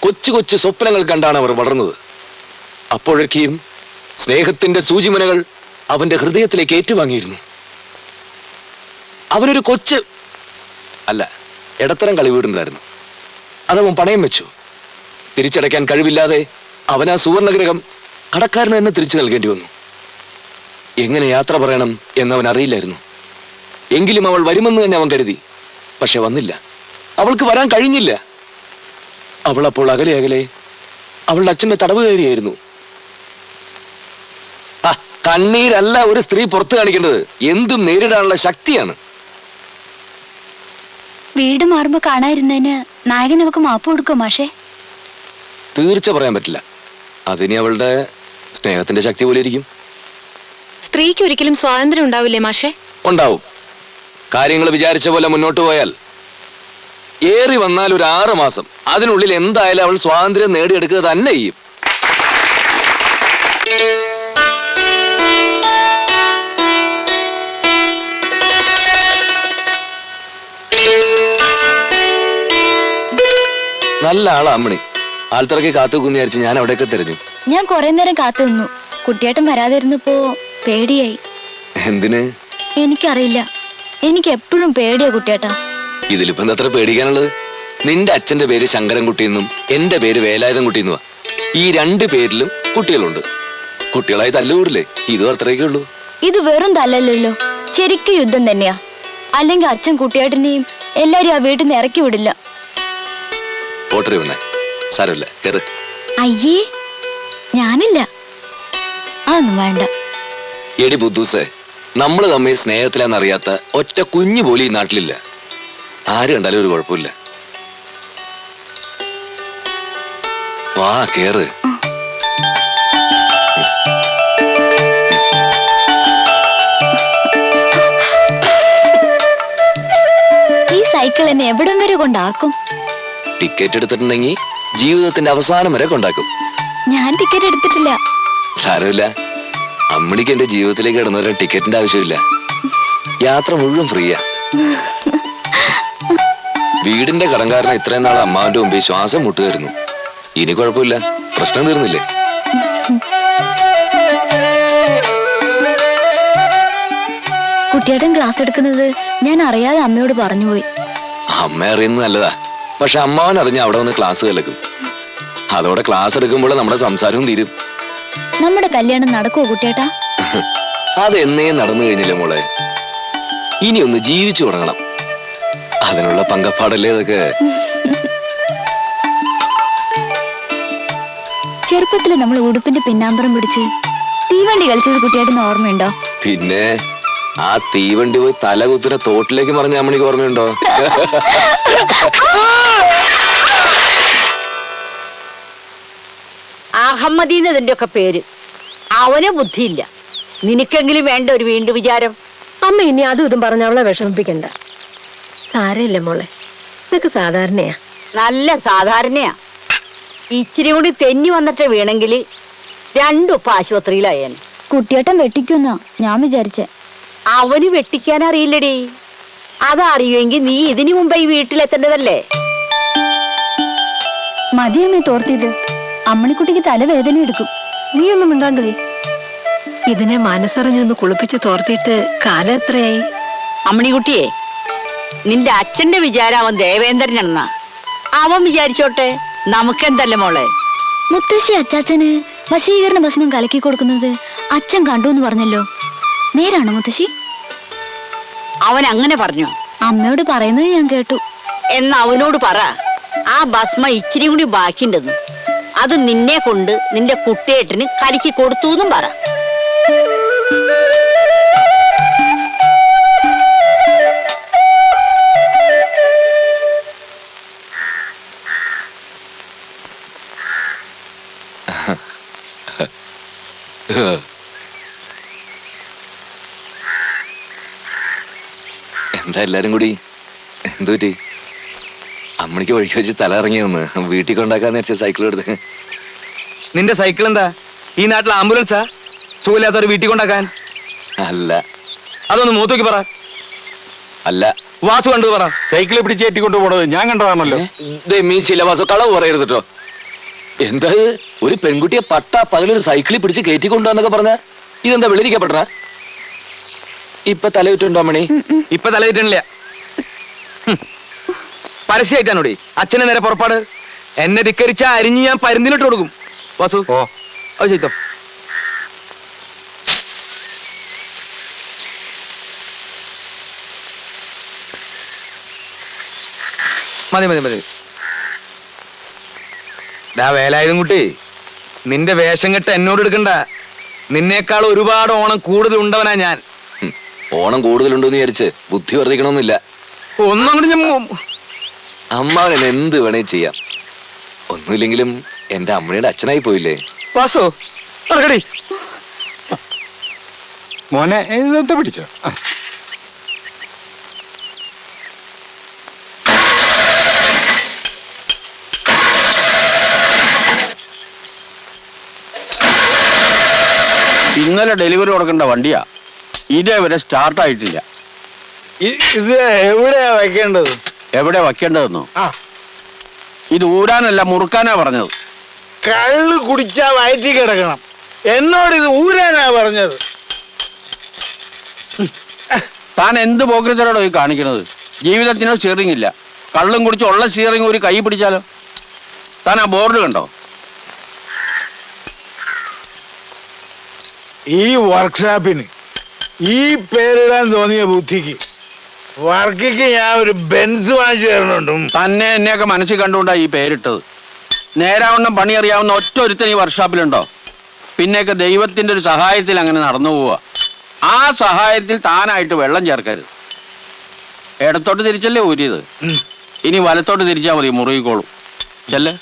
കൊച്ചു കൊച്ചു സ്വപ്നങ്ങൾ കണ്ടാണ് അവർ വളർന്നത്. അപ്പോഴൊക്കെയും സ്നേഹത്തിന്റെ സൂചിമനകൾ അവന്റെ ഹൃദയത്തിലേക്ക് ഏറ്റുവാങ്ങിയിരുന്നു. അവനൊരു കൊച്ച് അല്ല, ഇടത്തരം കളി വീടുണ്ടായിരുന്നു. അതവൻ പണയം വെച്ചു. തിരിച്ചടയ്ക്കാൻ കഴിവില്ലാതെ അവൻ ആ സുവർണഗ്രഹം കടക്കാരന് തന്നെ തിരിച്ചു നൽകേണ്ടി വന്നു. എങ്ങനെ യാത്ര പറയണം എന്നവൻ അറിയില്ലായിരുന്നു. എങ്കിലും അവൾ വരുമെന്ന് തന്നെ അവൻ കരുതി. പക്ഷെ വന്നില്ല. അവൾക്ക് വരാൻ കഴിഞ്ഞില്ല. അവൾ അപ്പോൾ അകലെ അകലെ അവളുടെ അച്ഛന്റെ തടവ് കയറിയായിരുന്നു. കണ്ണീരല്ല ഒരു സ്ത്രീ പുറത്തു കാണിക്കേണ്ടത്, എന്തും നേരിടാനുള്ള ശക്തിയാണ്. വീട് മാറുമ്പോ കാണാതിരുന്നതിന് നായകൻ അവക്ക് മാപ്പ് കൊടുക്കും മാഷേ? തീർച്ച പറയാൻ പറ്റില്ല. അതിനി അവളുടെ സ്നേഹത്തിന്റെ ശക്തി പോലെ ഇരിക്കും. സ്ത്രീക്ക് ഒരിക്കലും സ്വാതന്ത്ര്യം ഉണ്ടാവില്ലേ മാഷേ? ഉണ്ടാവും. കാര്യങ്ങൾ വിചാരിച്ച പോലെ മുന്നോട്ട് പോയാൽ ഏറി വന്നാൽ ഒരു 6 മാസം അതിനുള്ളിൽ എന്തായാലും അവൾ സ്വാതന്ത്ര്യം നേടിയെടുക്കുക തന്നെ ചെയ്യും. നല്ല ആളാ അമ്മണി. ആൾത്തിറക്കി കാത്തുനിന്ന് വിചാരിച്ച് ഞാൻ അവിടെയൊക്കെ തിരഞ്ഞു. ഞാൻ കുറെ നേരം കാത്തു നിന്നു. കുട്ടിയേട്ടൻ വരാതിരുന്നപ്പോ പേടിയായി. എന്തിന്? എനിക്കറിയില്ല. എനിക്ക് എപ്പോഴും പേടിയാ കുട്ടിയേട്ടാ. ഇതിലിപ്പോ എന്താ പേടിക്കാനുള്ളത്? നിന്റെ അച്ഛന്റെ പേര് ശങ്കരൻകുട്ടി എന്നും എന്റെ പേര് വേലായുധൻകുട്ടി എന്നുവാ. ഈ 2 പേരിലും കുട്ടികളുണ്ട്. കുട്ടികളായി തല്ലുകൂടില്ലേ? ഇതും അത്രയൊക്കെ ഉള്ളൂ. ഇത് വെറും തല്ലല്ലോ, ശരിക്കും യുദ്ധം തന്നെയാ. അല്ലെങ്കിൽ അച്ഛൻ കുട്ടിയേട്ടനെയും എല്ലാരും ആ വീട്ടിൽ നിന്ന് ഇറക്കി വിടില്ല. സാരമില്ല, കേറ്. അയ്യേ, ഞാനില്ല. അതൊന്നും വേണ്ട. എടി ബുദ്ധൂസേ, നമ്മള് തമ്മിൽ സ്നേഹത്തിലാന്നറിയാത്ത ഒറ്റ കുഞ്ഞു പോലും ഈ നാട്ടിലില്ല. ആര് കണ്ടാലും ഒരു കുഴപ്പമില്ല. വാ, കേറ്. ഈ സൈക്കിൾ എന്നെ എവിടം വരെ കൊണ്ടാക്കും? ടിക്കറ്റ് എടുത്തിട്ടുണ്ടെങ്കിൽ ജീവിതത്തിന്റെ അവസാനം വരെ കൊണ്ടാക്കും. ഞാൻ ടിക്കറ്റ് എടുത്തിട്ടില്ല. സാരമില്ല, അമ്മണിക്ക് എന്റെ ജീവിതത്തിലേക്ക് ഇടുന്നവരെ ടിക്കറ്റിന്റെ ആവശ്യമില്ല. യാത്ര മുഴുവൻ ഫ്രീയാ. വീടിന്റെ കടംകാരനെ ഇത്രയും നാൾ അമ്മാവന്റെ മുമ്പിൽ ശ്വാസം മുട്ടുകയായിരുന്നു. ഇനി കുഴപ്പമില്ല, പ്രശ്നം തീർന്നില്ലേ? കുട്ടിയേട്ടൻ ക്ലാസ് എടുക്കുന്നത് ഞാൻ അറിയാതെ അമ്മയോട് പറഞ്ഞുപോയി. അമ്മ അറിയുന്നത് നല്ലതാ. പക്ഷെ അമ്മാവൻ അറിഞ്ഞ അവിടെ വന്ന് ക്ലാസ് കേൾക്കും. അതോടെ ക്ലാസ് എടുക്കുമ്പോൾ നമ്മുടെ സംസാരവും തീരും. നമ്മുടെ കല്യാണം നടക്കുവോ കുട്ടിയേട്ടാ? അതെന്നേ നടന്നു കഴിഞ്ഞില്ലേ മോളെ? ഇനി ഒന്ന് ജീവിച്ചു തുടങ്ങണം. അതിനുള്ള പങ്കപ്പാടല്ലേ ഇതൊക്കെ. ചെറുപ്പത്തില് നമ്മൾ ഉടുപ്പിന്റെ പിന്നാമ്പറം പിടിച്ച് തീവണ്ടി കളിച്ചത് കുട്ടിയേട്ടന് ഓർമ്മയുണ്ടോ? പിന്നെ ആ തീവണ്ടി പോയി തല കുത്തുന്ന തോട്ടിലേക്ക് മറിഞ്ഞ അമ്മണിക്ക് ഓർമ്മയുണ്ടോ? അഹമ്മദീന്നതിന്റെ ഒക്കെ പേര്. അവന് ബുദ്ധിയില്ല. നിനക്കെങ്കിലും വേണ്ട ഒരു വീണ്ടും വിചാരം. അമ്മ ഇനി അതും ഇതും പറഞ്ഞ അവളെ വിഷമിപ്പിക്കണ്ട. സാരമില്ല മോളെ, ഇതൊക്കെ സാധാരണയാ. നല്ല സാധാരണയാ. ഇച്ചിരി കൂടി തെന്നി വന്നിട്ട് വീണെങ്കിൽ 2 ഉപ്പ ആശുപത്രിയിലായേനെ. കുട്ടിയേട്ടൻ വെട്ടിക്കുന്നാ ഞാൻ വിചാരിച്ചേ. അവന് വെട്ടിക്കാൻ അറിയില്ലടി. അതറിയുമെങ്കിൽ നീ ഇതിനു മുമ്പ് ഈ വീട്ടിലെത്തേണ്ടതല്ലേ? മതിയമ്മേ തോർത്തിയത്. അമ്മണിക്കുട്ടിക്ക് തലവേദന എടുക്കും. നീ ഒന്നും മിണ്ടാണ്ടേ. ഇതിനെ മനസ്സറിഞ്ഞൊന്ന് കുളിപ്പിച്ച് തോർത്തിയിട്ട് കാലം എത്രയായി? അമ്മണിക്കുട്ടിയെ, നിന്റെ അച്ഛന്റെ വിചാരം അവൻ ദേവേന്ദ്രനാണെന്നാ. അവൻ വിചാരിച്ചോട്ടെ, നമുക്കെന്തല്ലേ മോളെ? മുത്തശ്ശി അച്ചാച്ചന് വശീകരണ ഭസ്മം കലക്കി കൊടുക്കുന്നത് അച്ഛൻ കണ്ടു എന്ന് പറഞ്ഞല്ലോ. നേരാണോ മുത്തശ്ശി? അവൻ അങ്ങനെ പറഞ്ഞു? അമ്മയോട് പറയുന്നത് ഞാൻ കേട്ടു. എന്ന് അവനോട് പറ, ആ ഭസ്മ ഇച്ചിരി കൂടി ബാക്കിണ്ടെന്ന്. അത് നിന്നെ കൊണ്ട് നിന്റെ കുട്ടിയേട്ടന് കലക്കി കൊടുത്തു എന്നും പറ. എന്താ എല്ലാരും കൂടി? എന്തു പറ്റി? അമ്മണിക്ക് വഴിക്ക് വെച്ച് തല ഇറങ്ങി വന്ന് വീട്ടിൽ കൊണ്ടാക്കാന്ന് വെച്ച സൈക്കിൾ എടുത്ത്. നിന്റെ സൈക്കിൾ എന്താ ഈ നാട്ടിൽ ആംബുലൻസാ? സുഖമില്ലാത്തവർ വീട്ടിൽ കൊണ്ടാക്കാൻ? അല്ല. അതൊന്ന് മൂത്തോക്കി പറ. അല്ല, വാസു കണ്ടു പറ. സൈക്കിളിൽ പിടിച്ച് കയറ്റിക്കൊണ്ട് പോണത് ഞാൻ കണ്ടതാണല്ലോ. മീശില്ല വാസു, കളവ് പറയരുത് കേട്ടോ. എന്താ ഇത്? ഒരു പെൺകുട്ടിയെ പകലൊരു സൈക്കിളിൽ പിടിച്ച് കയറ്റിക്കൊണ്ടുവന്നൊക്കെ പറഞ്ഞ ഇതെന്താ വെളിരിക്കപ്പെട്ട? ഇപ്പൊ തലയിട്ടുണ്ടോ മണി? ഇപ്പൊ തലയിട്ടില്ല. പരസ്യമായിട്ടാണോടി അച്ഛനെ നേരെ പുറപ്പാട്. എന്നെ ധിക്കരിച്ച അരിഞ്ഞ് ഞാൻ പരുന്തിലിട്ട് കൊടുക്കും. വാസു ഓ അത് ചെയ്തോ. മതി മതി മതി. വേലായുധം കുട്ടി, നിന്റെ വേഷം കെട്ട് എന്നോട് എടുക്കണ്ട. നിന്നേക്കാൾ ഒരുപാട് ഓണം കൂടുതൽ ഉണ്ടവനാ ഞാൻ. ഓണം കൂടുതലുണ്ടോന്ന് വിചാരിച്ച് ബുദ്ധി വർദ്ധിക്കണമെന്നില്ല. ഒന്നങ്ങോട്ട് ഞാൻ അമ്മാവൻ എന്ത് വേണേ ചെയ്യാം. ഒന്നുമില്ലെങ്കിലും എന്റെ അമ്മയുടെ അച്ഛനായി പോയില്ലേ. വാസു നടക്കടി. മോനെ ഇതെന്താ പിടിച്ചോ? ഇന്നലെ ഡെലിവറി കൊടുക്കേണ്ട വണ്ടിയാ, ഇതേവരെ സ്റ്റാർട്ട് ആയിട്ടില്ല. ഇത് എവിടെയാ വെക്കേണ്ടത്? എവിടെ വയ്ക്കേണ്ടതെന്നോ? ആ, ഇത് ഊരാനല്ല മുറുക്കാനാ പറഞ്ഞത്. കള്ള് കുടിച്ചാ വയറ്റി കിടക്കണം. എന്നോട് ഇത് ഊരാനാ പറഞ്ഞത്. താൻ എന്ത് പോക്കരത്തരോടോ ഈ കാണിക്കുന്നത്? ജീവിതത്തിനോ സ്റ്റിയറിംഗ് ഇല്ല. കള്ളും കുടിച്ച് ഉള്ള സ്റ്റിയറിംഗ് ഒരു കൈ പിടിച്ചാലോ? താൻ ആ ബോർഡ് കണ്ടോ? ഈ വർക്ക്ഷോപ്പിന് ഈ പേരിടാൻ തോന്നിയ ബുദ്ധിക്ക് വർക്കിക്ക് ഞാൻ ഒരു ബെൻസ് വാങ്ങിച്ചു തരണുണ്ട്. തന്നെ എന്നെയൊക്കെ മനസ്സിൽ കണ്ടുകൊണ്ടാ ഈ പേരിട്ടത്. നേരാവണ്ണം പണി അറിയാവുന്ന ഒറ്റ ഒരുത്തൻ ഈ വർക്ക്ഷോപ്പിലുണ്ടോ? പിന്നെയൊക്കെ ദൈവത്തിന്റെ ഒരു സഹായത്തിൽ അങ്ങനെ നടന്നു പോവുക. ആ സഹായത്തിൽ താനായിട്ട് വെള്ളം ചേർക്കരുത്. ഇടത്തോട്ട് തിരിച്ചല്ലേ ഊരിയത്, ഇനി വലത്തോട്ട് തിരിച്ചാൽ മതി, മുറുകിക്കോളും. ചെല്ലേ.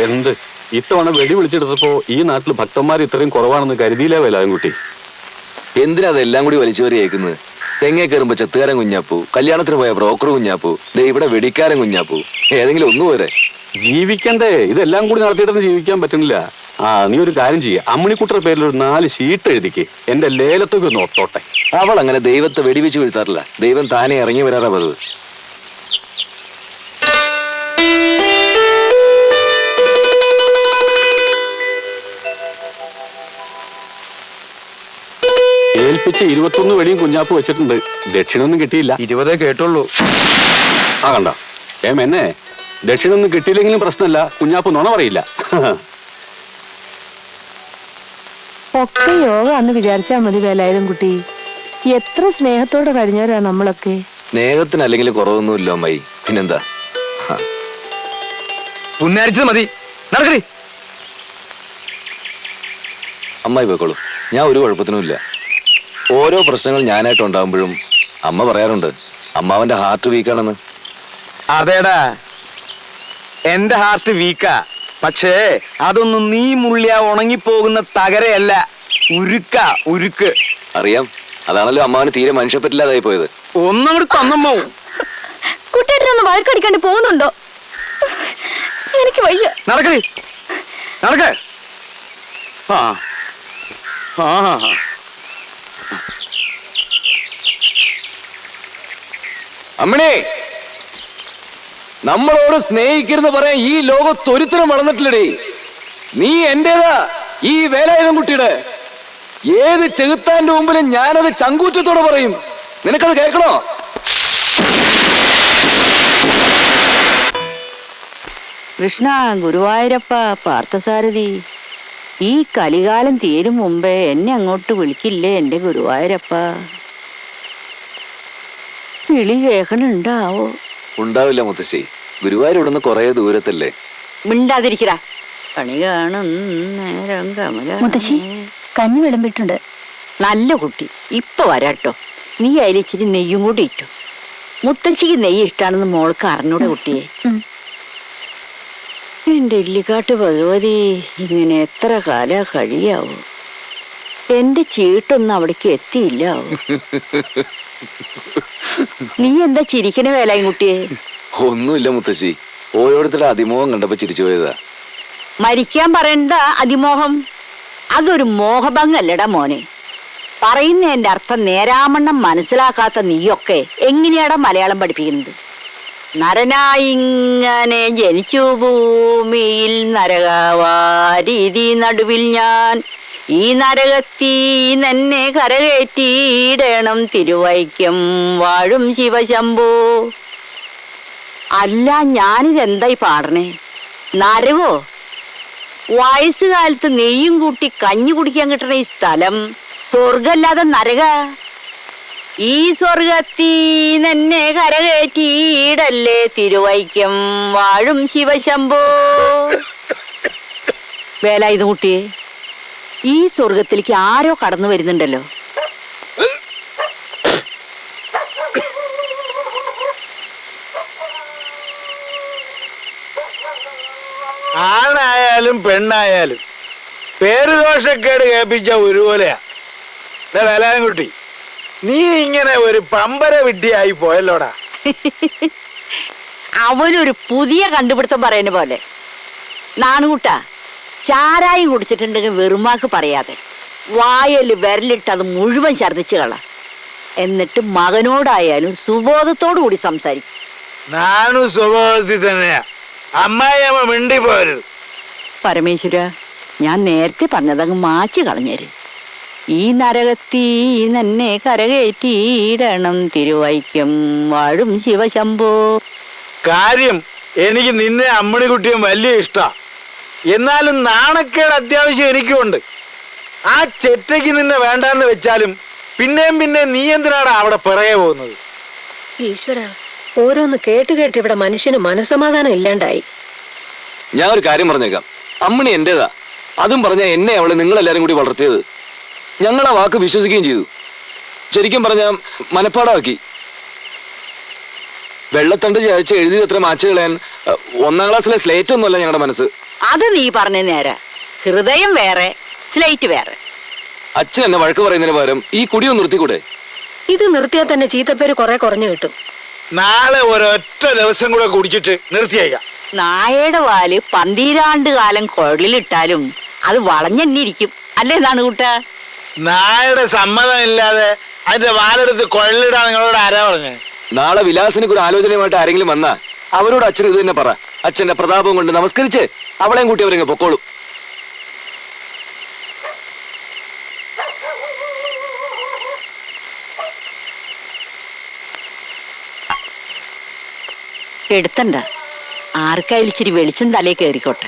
എന്ത് ഇത്തവണ വെടി വിളിച്ചെടുത്തപ്പോ ഈ നാട്ടിൽ ഭക്തന്മാർ ഇത്രയും കുറവാണെന്ന് കരുതിയില്ലേ വേലാൻകുട്ടി? എന്തിനാ അതെല്ലാം കൂടി വലിച്ചുവരി കേൾക്കുന്നത്? തെങ്ങേ കയറുമ്പോ ചെത്തുകാരൻ കുഞ്ഞാപ്പൂ, കല്യാണത്തിന് പോയ ബ്രോക്കർ കുഞ്ഞാപ്പൂ, ദേ ഇവിടെ വെടിക്കാരൻ കുഞ്ഞാപ്പൂ. ഏതെങ്കിലും ഒന്നു പോരെ? ജീവിക്കണ്ടേ? ഇതെല്ലാം കൂടി നടത്തിയിട്ടൊന്നും ജീവിക്കാൻ പറ്റുന്നില്ല. നീ ഒരു കാര്യം ചെയ്യ, അമ്മിണിക്കുട്ടരുടെ പേരിൽ ഒരു 4 ഷീട്ട് എഴുതിക്ക്, എന്റെ ലേലത്തൊക്കെ ഒന്ന് ഒത്തോട്ടെ. അവൾ അങ്ങനെ ദൈവത്തെ വെടിവെച്ച് വീഴ്ത്താറില്ല. ദൈവം താനെ ഇറങ്ങി വരാറാ പതിവ്. ഏൽപ്പിച്ച് 21 വെടിയും കുഞ്ഞാപ്പ് വെച്ചിട്ടുണ്ട്. ദക്ഷിണൊന്നും കിട്ടിയില്ല. 20 കേട്ടുള്ളൂ. കണ്ട എന്നെ ദക്ഷിണൊന്നും കിട്ടിയില്ലെങ്കിലും പ്രശ്നമില്ല, കുഞ്ഞാപ്പ് നുണ പറയില്ല. ഒക്കെ യോഗ എന്ന് വിചാരിച്ചാ മതി വേലായുധം കുട്ടി. എത്ര സ്നേഹത്തോടെ കഴിഞ്ഞവരാ നമ്മളൊക്കെ. സ്നേഹത്തിന് അല്ലെങ്കിൽ കുറവൊന്നുമില്ല അമ്മായി, പിന്നെന്താ? പുന്നാരിച്ചത് മതി, നടക്കടി. അമ്മായി പോയിക്കോളൂ, ഞാൻ ഒരു കുഴപ്പത്തിനുമില്ല. ഓരോ പ്രശ്നങ്ങൾ ഞാനായിട്ട് ഉണ്ടാകുമ്പോഴും അമ്മ പറയാറുണ്ട് അമ്മാവന്റെ ഹാർട്ട് വീക്കാണെന്ന്. അതേടാ, എന്റെ ഹാർട്ട് വീക്കാ. പക്ഷേ അതൊന്നും നീ മുള്ളിയാ ഉണങ്ങിപ്പോകുന്ന തകരയല്ല, ഉരുക്ക്. അറിയാം, അതാണല്ലോ അമ്മാവന് തീരെ മനുഷ്യപ്പറ്റില്ലാതായി പോയത്. ഒന്നങ്ങോട്ട് തന്നമ്മോ. കുട്ടിയേട്ടനൊന്ന് വഴക്കടിക്കാണ്ട് പോകുന്നുണ്ടോ? എനിക്ക് വയ്യ. നടക്കടി, നടക്ക. അമ്മണേ, നമ്മളോട് സ്നേഹിക്കരുന്ന് പറയാൻ ഈ ലോകത്തൊരുത്തരം വളർന്നിട്ടില്ലടേ. നീ എന്റേതാ, ഈ വേലായുധം കുട്ടിയുടെ. ഏത് ചെകുത്താന്റെ മുമ്പിലും ഞാനത് ചങ്കൂറ്റത്തോടെ പറയും. നിനക്കത് കേൾക്കണോ? കൃഷ്ണ, ഗുരുവായൂരപ്പ, പാർത്ഥസാരഥി, ഈ കലികാലം തീരും മുമ്പേ എന്നെ അങ്ങോട്ട് വിളിക്കില്ലേ എന്റെ ഗുരുവായൂരപ്പ? വിളി കേൾക്കണുണ്ടാവോ? ഉണ്ടാവില്ല മുത്തശ്ശി, ഗുരുവായൂർ ഇവിടുന്ന് കുറെ ദൂരത്തല്ലേ. മിണ്ടാതിരിക്കടാ. കണി കാണും നേരം കമല. മുത്തശ്ശി, കഞ്ഞി വിളമ്പിട്ടുണ്ട്. നല്ല കുട്ടി, ഇപ്പൊ വരാട്ടോ. നീ അതിൽ ഇച്ചിരി നെയ്യും കൂടി ഇട്ടു. മുത്തച്ഛിക്ക് നെയ്യ് ഇഷ്ടാണെന്ന് മോൾക്ക് അറിഞ്ഞൂടെ കുട്ടിയെ? എന്റെ ഇല്ലിക്കാട്ട് ഭഗവതി, ഇങ്ങനെ എത്ര കാല കഴിയാവൂ? എന്റെ ചീട്ടൊന്നും അവിടേക്ക് എത്തിയില്ലാവൂ. നീ എന്താ ചിരിക്കണ വേലായും കുട്ടിയെ? ഒന്നുമില്ല മുത്തശ്ശി, ഓരോരുത്തരുടെ അതിമോഹം കണ്ടപ്പോ ചിരിച്ചു പോയതാ. മരിക്കാൻ പറയണ്ട അതിമോഹം. അതൊരു മോഹഭംഗല്ലടാ മോനെ. പറയുന്നതിന്റെ അർത്ഥം നേരാമണ്ണം മനസ്സിലാക്കാത്ത നീയൊക്കെ എങ്ങനെയാടാ മലയാളം പഠിപ്പിക്കുന്നത്? നരനായിങ്ങനെ ജനിച്ചു ഭൂമിയിൽ നരകവാരീതി നടുവിൽ ഞാൻ, ഈ നരകത്തീ തന്നെ കരകയറ്റിയിടണം തിരുവൈക്കം വാഴും ശിവശംഭോ. അല്ല, ഞാനിതെന്തായി പാടണേ? നരകോ? വയസ്സുകാലത്ത് നെയ്യും കൂട്ടി കഞ്ഞി കുടിക്കാൻ കിട്ടണ ഈ സ്ഥലം സ്വർഗല്ലാതെ നരക. ഈ സ്വർഗത്തീ തന്നെ കരകയറ്റിയിടല്ലേ തിരുവൈക്കം വാഴും ശിവശംഭോ. വേലായുധ കുട്ടിയെ, ഈ സ്വർഗത്തിലേക്ക് ആരോ കടന്നു വരുന്നുണ്ടല്ലോ. ആണായാലും പെണ്ണായാലും പേരുദോഷക്കേട് കേൾപ്പിച്ച ഒരുപോലെയാ. വേലാൻകുട്ടി, നീ ഇങ്ങനെ ഒരു പമ്പര വിഡ്ഢിയായി പോയല്ലോടാ. അവനൊരു പുതിയ കണ്ടുപിടുത്തം പറയുന്ന പോലെ. നാണുകൂട്ടാ, ചാരായം കുടിച്ചിട്ടുണ്ടെങ്കിൽ വെറുമാക്ക് പറയാതെ വായല് വിരലിട്ട് അത് മുഴുവൻ ഛർദിച്ചു കള. എന്നിട്ട് മകനോടായാലും സുബോധത്തോടു കൂടി സംസാരിക്കും. നാണു സ്വഭാവത്തിൽ തന്നെയാ. അമ്മായിയമ്മ മിണ്ടി പോരുത്. പരമേശ്വര, ഞാൻ നേരത്തെ പറഞ്ഞതങ്ങ് മാച്ചു കളഞ്ഞേര്. ഈ നരകത്തീ തന്നെ കരകയറ്റിയിടണം തിരുവൈക്കം വാഴും ശിവശംഭോ. കാര്യം എനിക്ക് നിന്നെ അമ്മണിക്കുട്ടിയും വലിയ ഇഷ്ടാ. എന്നാലും നാണക്കേട് അത്യാവശ്യം എനിക്കുണ്ട്. ആ ചെറ്റയ്ക്ക് നിന്നെ വേണ്ടാന്ന് വെച്ചാലും പിന്നെയും പിന്നെ നീ എന്തിനാടാ അവിടെ പിറകെ പോകുന്നത്? ഈശ്വര, ഓരോന്ന് കേട്ട് കേട്ട് ഇവിടെ മനുഷ്യന് മനസ്സമാധാനം ഇല്ലാണ്ടായി. ഞാൻ ഒരു കാര്യം പറഞ്ഞേക്കാം. അമ്മണി എന്റേതാ. അതും പറഞ്ഞ എന്നെ അവളെ നിങ്ങളെല്ലാരും കൂടി വളർത്തിയത്. ഞങ്ങൾ ആ വാക്ക് വിശ്വസിക്കുകയും ചെയ്തു. ശരിക്കും പറഞ്ഞ മനപ്പാടാക്കി. വെള്ളത്തണ്ട് ചായച്ച് എഴുതി അത്ര മാച്ച് കളയാൻ 1ാം ക്ലാസ്സിലെ സ്ലേറ്റ് ഒന്നുമല്ല ഞങ്ങളുടെ മനസ്സ്. അത് നീ പറഞ്ഞ നേരെ. ഹൃദയം വേറെ, സ്ലേറ്റ് വേറെ. അച്ഛൻ എന്നെ വഴക്ക് പറയുന്നതിന് പകരം ഈ കുടിയൊന്ന് നിർത്തിക്കൂടെ? ഇത് നിർത്തിയാൽ തന്നെ ചീത്തപ്പേര് കുറെ കുറഞ്ഞു കിട്ടും. നാളെ ഒരൊറ്റ ദിവസം കൂടെ കുടിച്ചിട്ട് നിർത്തിയേക്കാം. നായയുടെ വാല് 12 കാലം കുഴലിലിട്ടാലും അത് വളഞ്ഞെന്നിരിക്കും. അല്ലേ നാണുകൂട്ട? നായയുടെ സമ്മതം ഇല്ലാതെ അതിന്റെ വാലെടുത്ത് കൊള്ളിടാൻ നിങ്ങളോട് ആരാ പറഞ്ഞേ? നാളെ വിലാസിനൊക്കെ ഒരു ആലോചനയുമായിട്ട് ആരെങ്കിലും വന്നാ അവരോട് അച്ഛൻ ഇത് തന്നെ പറ. അച്ഛന്റെ പ്രതാപം കൊണ്ട് നമസ്കരിച്ച് അവളെയും കൂട്ടി അവരെങ്ങ് പൊക്കോളും. എടുത്തണ്ട, ആർക്കായാലും ഇച്ചിരി വെളിച്ചം തലേ കയറിക്കോട്ടെ.